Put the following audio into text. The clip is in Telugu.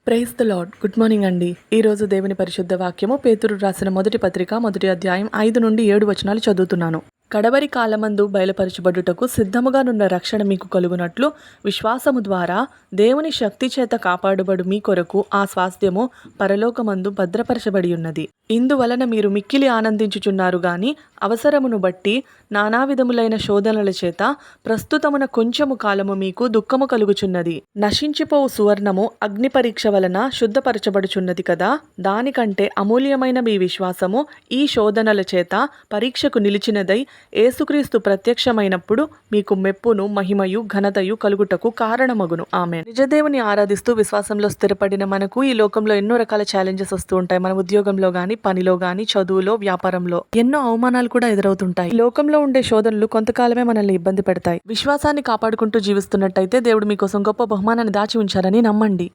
Praise the lord. Good morning అండి. ఈరోజు దేవుని పరిశుద్ధ వాక్యము పేతురు రాసిన మొదటి పత్రిక 1వ అధ్యాయం 5-7 వచనాలు చదువుతున్నాను. కడవరి కాలమందు బయలుపరచబడుటకు సిద్ధముగానున్న రక్షణ మీకు కలుగునట్లు విశ్వాసము ద్వారా దేవుని శక్తి చేత కాపాడుబడు మీ కొరకు ఆ స్వాస్థ్యము పరలోకమందు భద్రపరచబడి ఉన్నది. ఇందువలన మీరు మిక్కిలి ఆనందించుచున్నారు గాని అవసరమును బట్టి నానా విధములైన శోధనల చేత ప్రస్తుతమున కొంచెము కాలము మీకు దుఃఖము కలుగుచున్నది. నశించిపోవు సువర్ణము అగ్ని పరీక్ష వలన శుద్ధపరచబడుచున్నది కదా, దానికంటే అమూల్యమైన మీ విశ్వాసము ఈ శోధనల చేత పరీక్షకు నిలిచినదై యేసుక్రీస్తు ప్రత్యక్షమైనప్పుడు మీకు మెప్పును మహిమయు ఘనతయు కలుగుటకు కారణమగును. ఆమేన్. నిజదేవుని ఆరాధిస్తూ విశ్వాసంలో స్థిరపడిన మనకు ఈ లోకంలో ఎన్నో రకాల ఛాలెంజెస్ వస్తూ ఉంటాయి. మన ఉద్యోగంలో గానీ, పనిలో గానీ, చదువులో, వ్యాపారంలో ఎన్నో అవమానాలు కూడా ఎదురవుతుంటాయి. ఈ లోకంలో ఉండే శోధనలు కొంతకాలమే మనల్ని ఇబ్బంది పెడతాయి. విశ్వాసాన్ని కాపాడుకుంటూ జీవిస్తున్నట్టయితే దేవుడు మీకోసం గొప్ప బహుమానాన్ని దాచి ఉంచారని నమ్మండి.